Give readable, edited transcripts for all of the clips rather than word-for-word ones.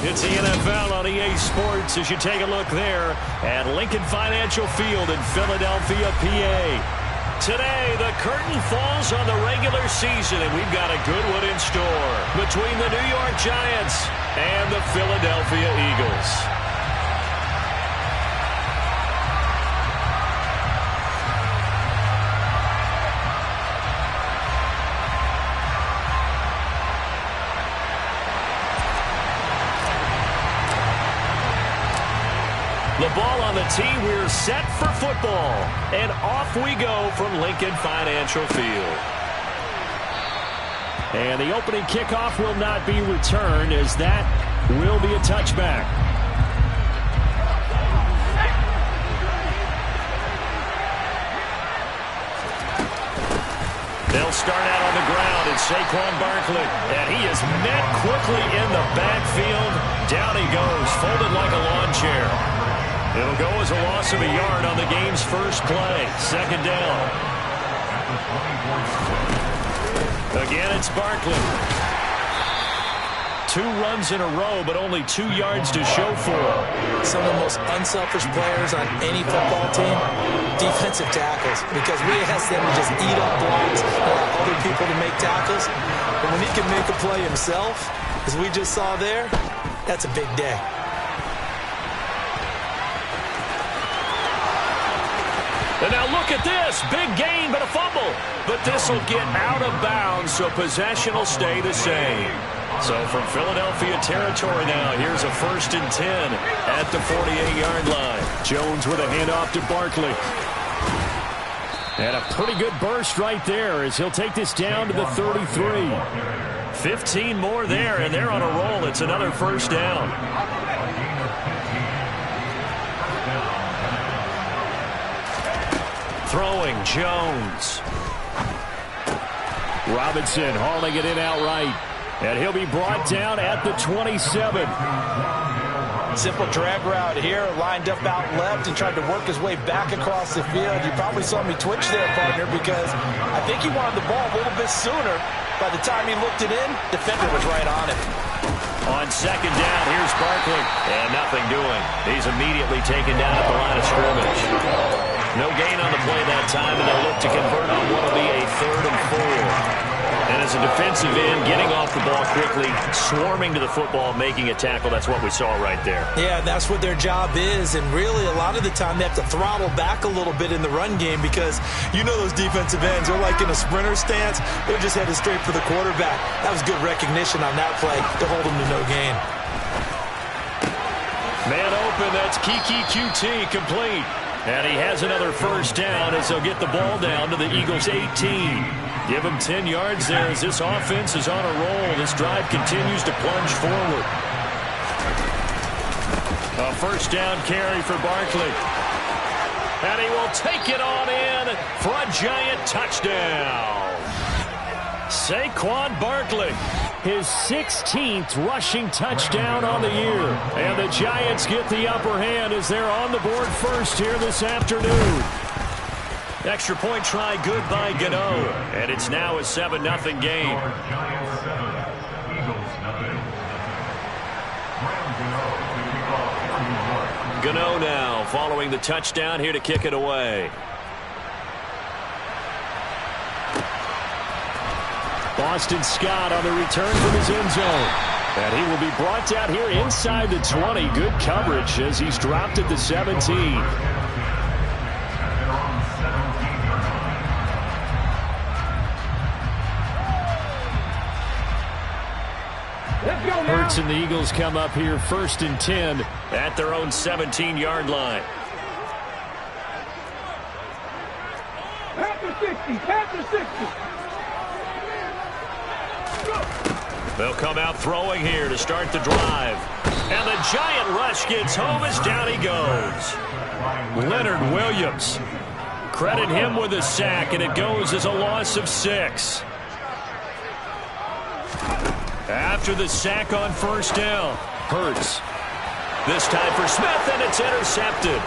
It's the NFL on EA Sports as you take a look there at Lincoln Financial Field in Philadelphia, PA. Today, the curtain falls on the regular season, and we've got a good one in store between the New York Giants and the Philadelphia Eagles. The ball on the tee, we're set for football. And off we go from Lincoln Financial Field. And the opening kickoff will not be returned, as that will be a touchback. They'll start out on the ground, and Saquon Barkley. And he is met quickly in the backfield. Down he goes, folded like a lawn chair. It'll go as a loss of a yard on the game's first play. Second down. Again, it's Barkley. 2 runs in a row, but only 2 yards to show for. Some of the most unselfish players on any football team, defensive tackles, because we ask them to just eat up blocks and allow other people to make tackles. But when he can make a play himself, as we just saw there, that's a big day. And now look at this. Big gain, but a fumble. But this will get out of bounds, so possession will stay the same. So from Philadelphia territory now, here's a 1st and 10 at the 48-yard line. Jones with a handoff to Barkley. And a pretty good burst right there as he'll take this down to the 33. 15 more there, and they're on a roll. It's another 1st down. Throwing, Jones. Robinson hauling it in outright. And he'll be brought down at the 27. Simple drag route here, lined up out left and tried to work his way back across the field. You probably saw me twitch there, partner, because I think he wanted the ball a little bit sooner. By the time he looked it in, defender was right on him. On second down, here's Barkley. And nothing doing. He's immediately taken down at the line of scrimmage. No gain on the play that time, and they'll look to convert on what will be a 3rd and 4. And as a defensive end, getting off the ball quickly, swarming to the football, making a tackle, that's what we saw right there. Yeah, that's what their job is, and really a lot of the time they have to throttle back a little bit in the run game because you know those defensive ends, they're like in a sprinter stance. They're just headed straight for the quarterback. That was good recognition on that play to hold them to no gain. Man open, that's Kiki QT complete. And he has another 1st down as they'll get the ball down to the Eagles' 18. Give him 10 yards there as this offense is on a roll. This drive continues to plunge forward. A 1st down carry for Barkley. And he will take it on in for a Giant touchdown. Saquon Barkley, his 16th rushing touchdown on the year. And the Giants get the upper hand as they're on the board first here this afternoon. Extra point try good by Gano. And it's now a 7-0 game. Gano now following the touchdown here to kick it away. Boston Scott on the return from his end zone. And he will be brought down here inside the 20. Good coverage as he's dropped at the 17. Hurts and the Eagles come up here 1st and 10 at their own 17-yard line. At the 60. They'll come out throwing here to start the drive. And the Giant rush gets home as down he goes. Leonard Williams. Credit him with a sack, and it goes as a loss of 6. After the sack on 1st down, Hurts. This time for Smith, and it's intercepted.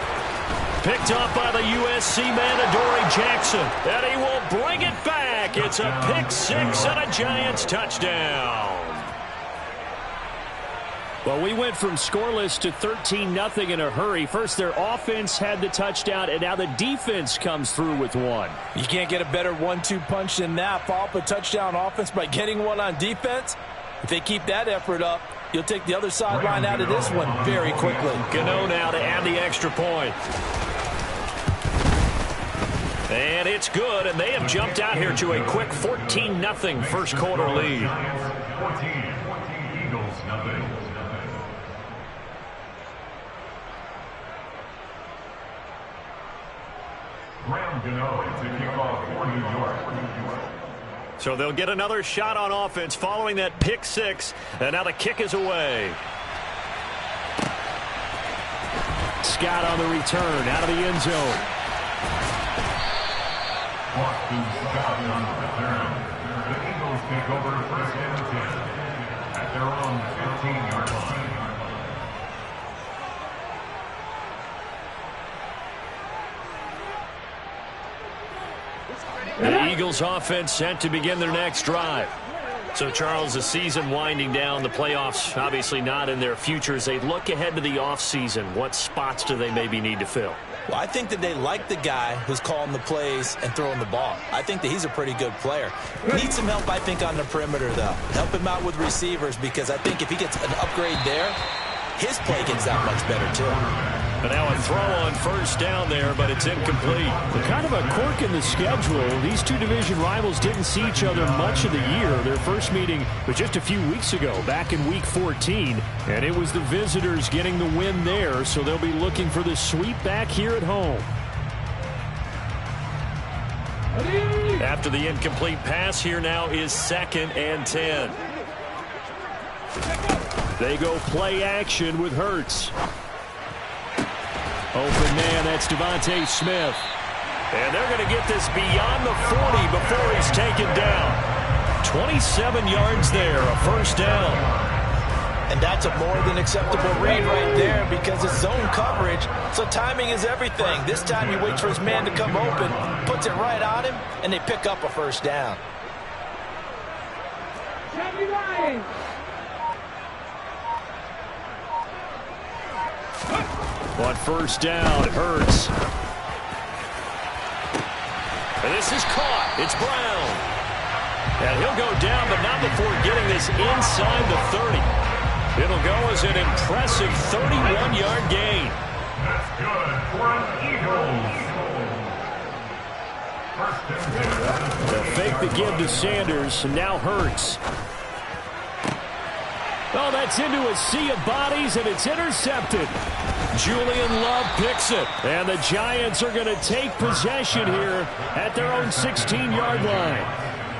Picked up by the USC man, Adoree Jackson. And he will bring it back. It's a pick 6 and a Giants touchdown. Well, we went from scoreless to 13-0 in a hurry. First, their offense had the touchdown, and now the defense comes through with one. You can't get a better 1-2 punch than that. Follow up a touchdown offense by getting one on defense. If they keep that effort up, you'll take the other sideline out of this one very quickly. Gano now to add the extra point. And it's good, and they have jumped out here to a quick 14-0 first quarter lead. 14, Eagles, nothing. Graham Gano to kick off for New York. So they'll get another shot on offense following that pick six, and now the kick is away. Scott on the return, out of the end zone. Boston Scott on the return. The Eagles take over first and 10 at their own 15-yard line. The Eagles offense set to begin their next drive. So, Charles, the season winding down, the playoffs obviously not in their future. As they look ahead to the offseason, what spots do they maybe need to fill? Well, I think that they like the guy who's calling the plays and throwing the ball. I think that he's a pretty good player. Needs some help, I think, on the perimeter, though. Help him out with receivers, because I think if he gets an upgrade there, his play gets that much better, too. And now a throw on first down there, but it's incomplete. Well, kind of a quirk in the schedule. These two division rivals didn't see each other much of the year. Their first meeting was just a few weeks ago, back in Week 14. And it was the visitors getting the win there, so they'll be looking for the sweep back here at home. After the incomplete pass, here now is 2nd and 10. They go play action with Hurts. Open man, that's Devontae Smith. And they're going to get this beyond the 40 before he's taken down. 27 yards there, a first down. And that's a more than acceptable read right there, because it's zone coverage, so timing is everything. This time he waits for his man to come open, puts it right on him, and they pick up a first down. On first down, Hurts. And this is caught. It's Brown. And he'll go down, but not before getting this inside the 30. It'll go as an impressive 31-yard gain. That's good for an Eagles. First and 10. They'll fake the give to Sanders, and now Hurts. Oh, that's into a sea of bodies, and it's intercepted. Julian Love picks it. And the Giants are going to take possession here at their own 16-yard line.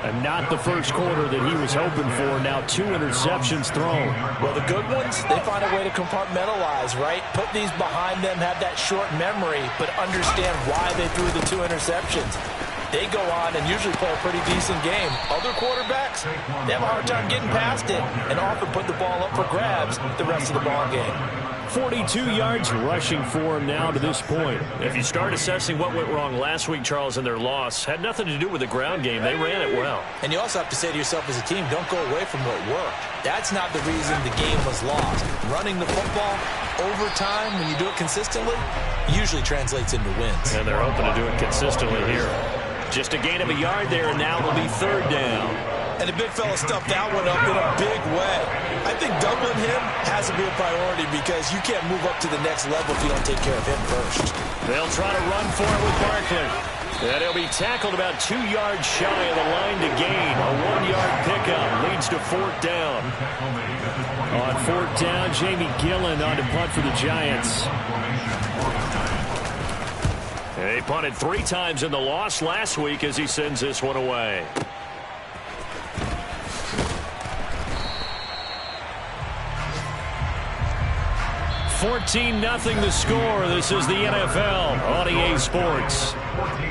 And not the first quarter that he was hoping for. Now 2 interceptions thrown. Well, the good ones, they find a way to compartmentalize, right? Put these behind them, have that short memory, but understand why they threw the 2 interceptions. They go on and usually play a pretty decent game. Other quarterbacks, they have a hard time getting past it and often put the ball up for grabs the rest of the ball game. 42 yards rushing for him now to this point. If you start assessing what went wrong last week, Charles, in their loss, had nothing to do with the ground game. They ran it well. And you also have to say to yourself as a team, don't go away from what worked. That's not the reason the game was lost. Running the football over time, when you do it consistently, usually translates into wins. And they're hoping to do it consistently here. Just a gain of a yard there, and now it'll be 3rd down. And the big fella stuffed that one up in a big way. I think doubling him has to be a priority, because you can't move up to the next level if you don't take care of him first. They'll try to run for it with Barkley. And he'll be tackled about 2 yards shy of the line to gain. A 1-yard pickup leads to 4th down. On 4th down, Jamie Gillen on to punt for the Giants. They punted 3 times in the loss last week as he sends this one away. $14-0 the score. This is the NFL on EA Sports. 14,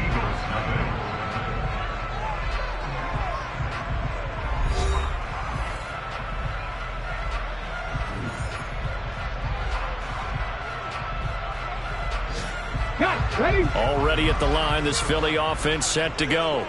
Eagles, nothing. Ready? Already at the line, this Philly offense set to go.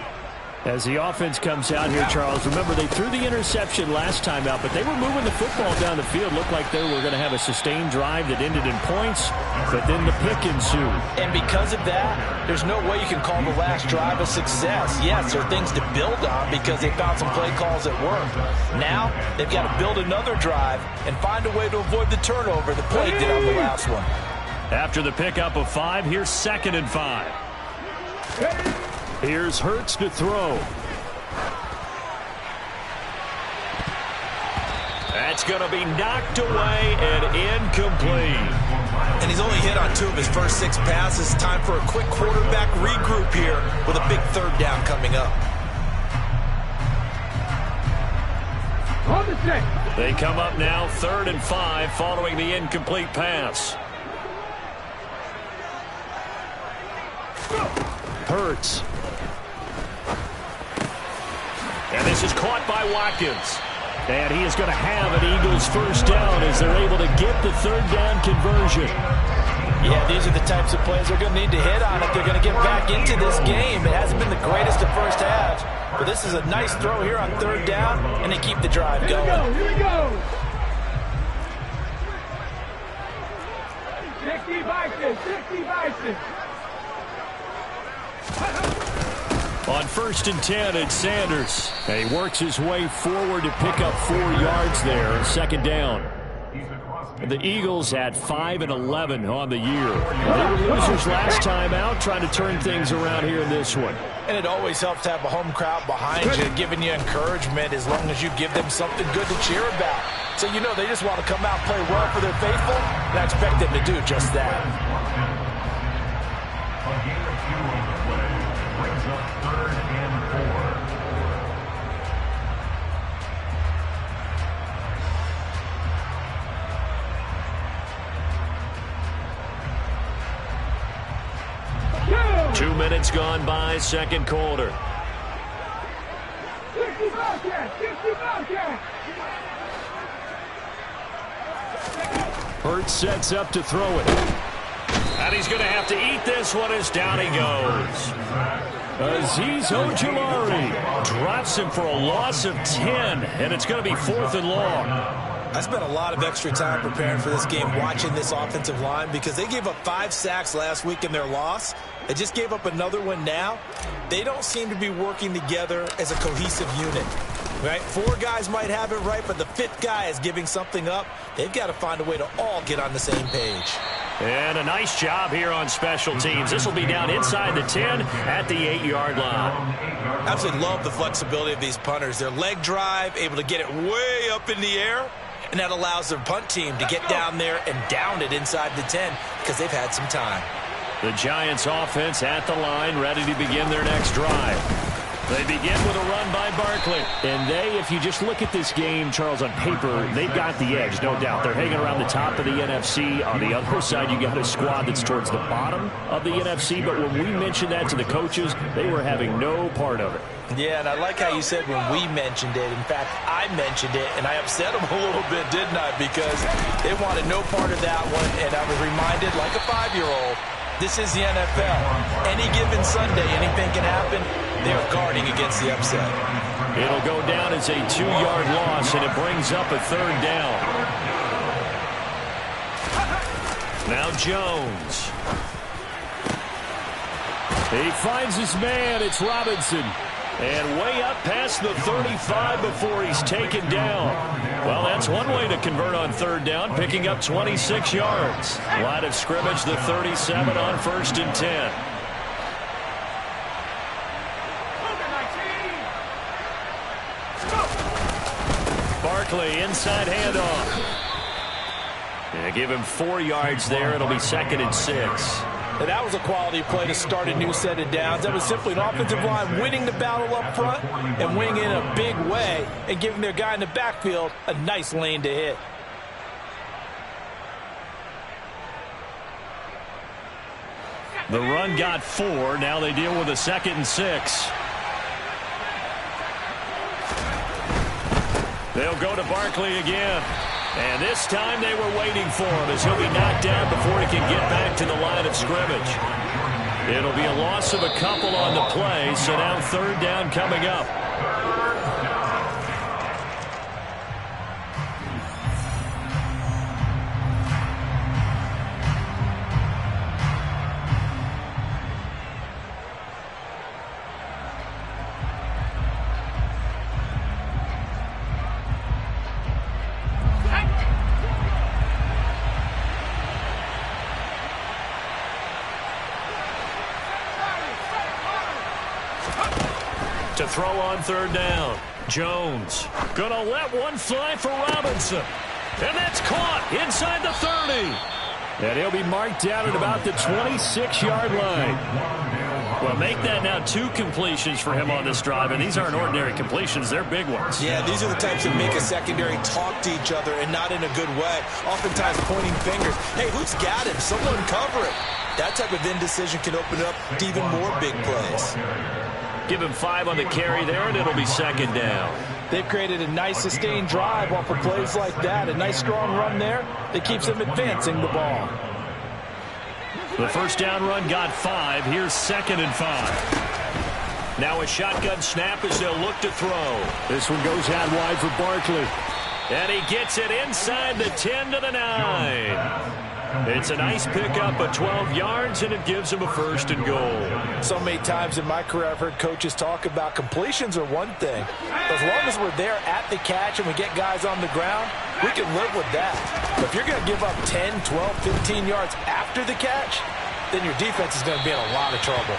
As the offense comes out here, Charles, remember they threw the interception last time out, but they were moving the football down the field. Looked like they were going to have a sustained drive that ended in points, but then the pick ensued. And because of that, there's no way you can call the last drive a success. Yes, there are things to build on because they found some play calls that worked. Now, they've got to build another drive and find a way to avoid the turnover that plagued it on the last one. After the pickup of 5, here's 2nd and 5. Here's Hurts to throw. That's going to be knocked away and incomplete. And he's only hit on 2 of his first 6 passes. Time for a quick quarterback regroup here with a big 3rd down coming up. They come up now 3rd and 5 following the incomplete pass. Hurts. And this is caught by Watkins. And he is going to have an Eagles first down as they're able to get the 3rd down conversion. Yeah, these are the types of plays they're going to need to hit on if they're going to get back into this game. It hasn't been the greatest of first halves, but this is a nice throw here on 3rd down, and they keep the drive going. Here we go. 60 by 6, 60 by 6. On 1st and 10, it's Sanders. And he works his way forward to pick up 4 yards there, 2nd down. The Eagles had 5 and 11 on the year. They were losers last time out, trying to turn things around here in this one. And it always helps to have a home crowd behind you, giving you encouragement as long as you give them something good to cheer about. So you know they just want to come out and play well for their faithful, and I expect them to do just that. A gain of 2 on the play brings up 3rd and 4. Two. 2 minutes gone by, 2nd quarter. 60 Bobcats, 60 Bobcats. Hurts sets up to throw it. And he's going to have to eat this one as down he goes. Azeez Ojulari drops him for a loss of 10, and it's going to be 4th and long. I spent a lot of extra time preparing for this game watching this offensive line because they gave up 5 sacks last week in their loss. They just gave up another one now. They don't seem to be working together as a cohesive unit. Right? 4 guys might have it right, but the 5th guy is giving something up. They've got to find a way to all get on the same page. And a nice job here on special teams. This will be down inside the 10 at the 8-yard line. Absolutely love the flexibility of these punters. Their leg drive, able to get it way up in the air, and that allows their punt team to get down there and down it inside the 10 because they've had some time. The Giants offense at the line, ready to begin their next drive. They begin with a run by Barkley. And they, if you just look at this game, Charles, on paper, they've got the edge, no doubt. They're hanging around the top of the NFC. On the other side, you got a squad that's towards the bottom of the NFC. But when we mentioned that to the coaches, they were having no part of it. Yeah, and I like how you said when we mentioned it. In fact, I mentioned it, and I upset them a little bit, didn't I? Because they wanted no part of that one, and I was reminded, like a 5-year-old, this is the NFL. Any given Sunday, anything can happen. They're guarding against the upset. It'll go down as a 2-yard loss, and it brings up a 3rd down. Now Jones. He finds his man. It's Robinson. And way up past the 35 before he's taken down. Well, that's one way to convert on 3rd down, picking up 26 yards. Line of scrimmage, the 37 on 1st and 10. Barkley, inside handoff. And give him 4 yards there. It'll be 2nd and 6. And that was a quality play to start a new set of downs. That was simply an offensive line winning the battle up front and winning it in a big way and giving their guy in the backfield a nice lane to hit. The run got 4. Now they deal with a 2nd and 6. They'll go to Barkley again. And this time they were waiting for him as he'll be knocked down before he can get back to the line of scrimmage. It'll be a loss of a couple on the play, so now third down coming up. To throw on third down. Jones gonna let one fly for Robinson. And that's caught inside the 30. And he'll be marked down at about the 26-yard line. Well, make that now 2 completions for him on this drive, and these aren't ordinary completions. They're big ones. Yeah, these are the types that make a secondary talk to each other and not in a good way. Oftentimes pointing fingers. Hey, who's got him? Someone cover it. That type of indecision can open up to even more big plays. Give him 5 on the carry there, and it'll be second down. They've created a nice sustained drive off of plays like that. A nice strong run there that keeps them advancing the ball. The first down run got 5. Here's 2nd and 5. Now a shotgun snap as they'll look to throw. This one goes out wide for Barkley. And he gets it inside the 10 to the 9. It's a nice pickup of 12 yards, and it gives him a 1st and goal. So many times in my career I've heard coaches talk about completions are one thing. As long as we're there at the catch and we get guys on the ground, we can live with that. But if you're going to give up 10, 12, 15 yards after the catch, then your defense is going to be in a lot of trouble.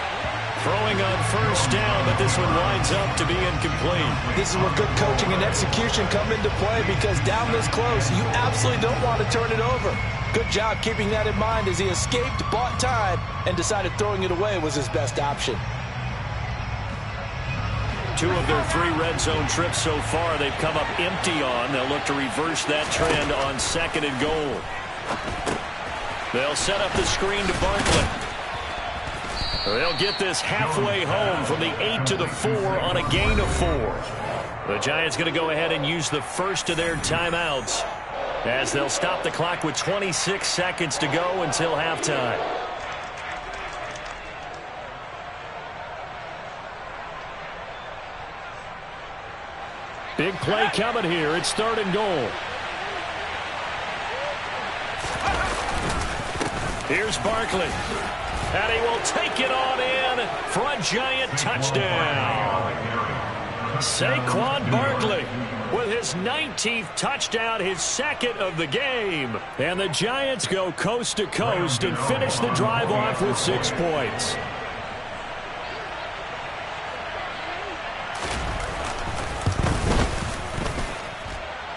Throwing on first down, but this one winds up to be incomplete. This is where good coaching and execution come into play, because down this close, you absolutely don't want to turn it over. Good job keeping that in mind as he escaped, bought time, and decided throwing it away was his best option. 2 of their 3 red zone trips so far they've come up empty on. They'll look to reverse that trend on 2nd and goal. They'll set up the screen to Barkley. They'll get this halfway home from the 8 to the 4 on a gain of 4. The Giants going to go ahead and use the first of their timeouts, as they'll stop the clock with 26 seconds to go until halftime. Big play coming here. It's 3rd and goal. Here's Barkley. And he will take it on in for a Giant touchdown. Saquon Barkley with his 19th touchdown, his 2nd of the game. And the Giants go coast to coast and finish the drive off with 6 points.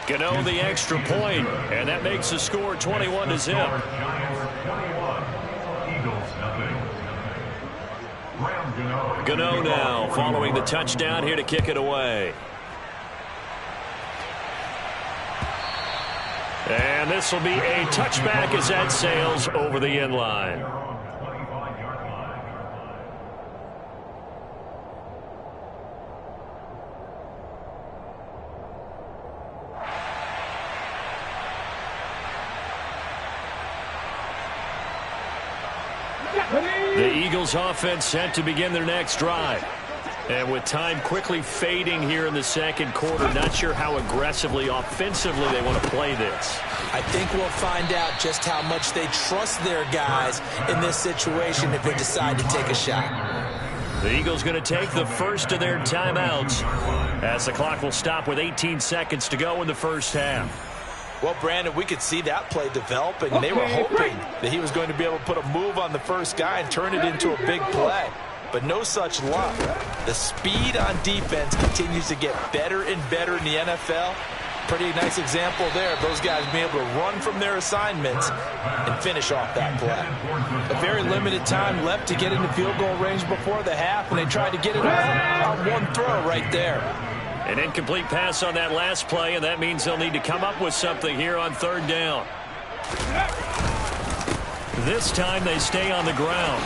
Gano the extra point, and that makes the score 21-0. Gano now following the touchdown here to kick it away. And this will be a touchback as that sails over the end line. The Eagles offense set to begin their next drive. And with time quickly fading here in the 2nd quarter, not sure how aggressively, offensively they want to play this. I think we'll find out just how much they trust their guys in this situation if they decide to take a shot. The Eagles going to take the first of their timeouts as the clock will stop with 18 seconds to go in the first half. Well, Brandon, we could see that play developing. They were hoping that he was going to be able to put a move on the first guy and turn it into a big play. But no such luck. The speed on defense continues to get better and better in the NFL. Pretty nice example there of those guys being able to run from their assignments and finish off that play. A very limited time left to get into field goal range before the half, and they tried to get it on one throw right there. An incomplete pass on that last play, and that means they'll need to come up with something here on 3rd down. This time they stay on the ground.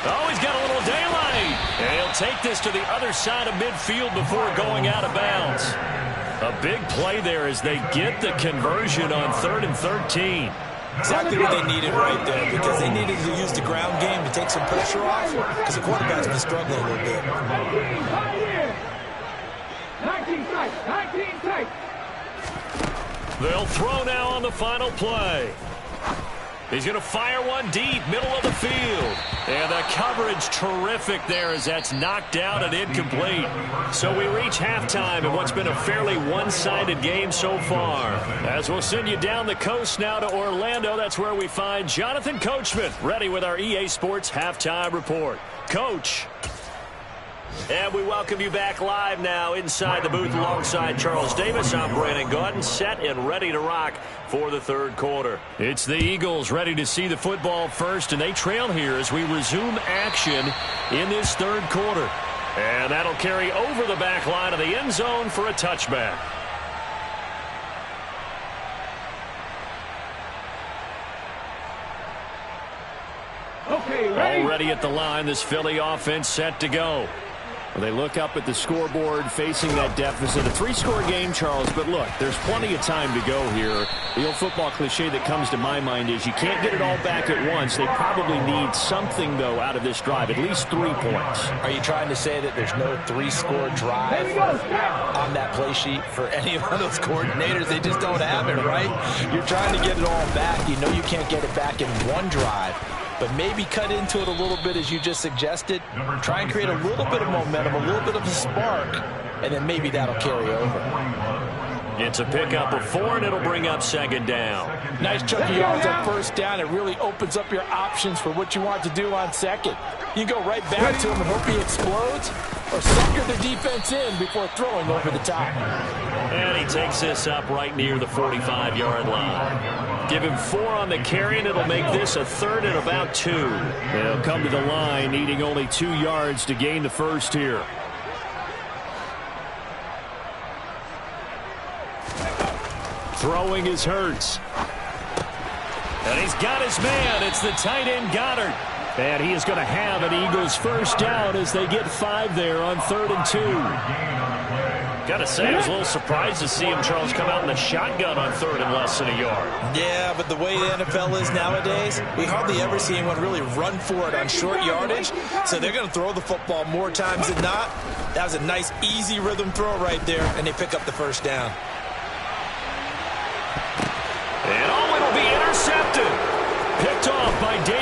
Oh, he's got a little daylight. And he'll take this to the other side of midfield before going out of bounds. A big play there as they get the conversion on 3rd and 13. Exactly what they needed right there, because they needed to use the ground game to take some pressure off because the quarterback's been struggling a little bit. 19 tight, 19 tight. They'll throw now on the final play. He's going to fire one deep, middle of the field. And the coverage terrific there as that's knocked out and incomplete. So we reach halftime in what's been a fairly one-sided game so far. As we'll send you down the coast now to Orlando, that's where we find Jonathan Coachman ready with our EA Sports Halftime Report. Coach. And we welcome you back live now inside the booth alongside Charles Davis. I'm Brandon Gaudin, set and ready to rock for the third quarter. It's the Eagles ready to see the football first, and they trail here as we resume action in this third quarter. And that'll carry over the back line of the end zone for a touchback. Okay, ready? Already at the line, this Philly offense set to go. Well, they look up at the scoreboard facing that deficit. A 3-score game, Charles, but look, there's plenty of time to go here. The old football cliche that comes to my mind is you can't get it all back at once. They probably need something, though, out of this drive, at least 3 points. Are you trying to say that there's no 3-score drive on that play sheet for any one of those coordinators? They just don't have it, right? You're trying to get it all back. You know you can't get it back in one drive. But maybe cut into it a little bit as you just suggested. Try and create a little bit of momentum, a little bit of a spark, and then maybe that'll carry over. It's a pickup of 4, and it'll bring up second down. Nice chunk of yards on first down. It really opens up your options for what you want to do on second. You can go right back to him and hope he explodes, or sucker the defense in before throwing over the top. And he takes this up right near the 45-yard line. Give him 4 on the carry, and it'll make this a 3rd and about 2. They'll come to the line, needing only 2 yards to gain the first here. Throwing is Hurts. And he's got his man. It's the tight end Goddard. And he is going to have an Eagles first down as they get 5 there on 3rd and 2. Gotta say, I was a little surprised to see him, Charles, come out in the shotgun on 3rd and less than a yard. Yeah, but the way the NFL is nowadays, we hardly ever see anyone really run for it on short yardage. So they're going to throw the football more times than not. That was a nice, easy rhythm throw right there, and they pick up the first down. And it'll be intercepted. Picked off by Davis.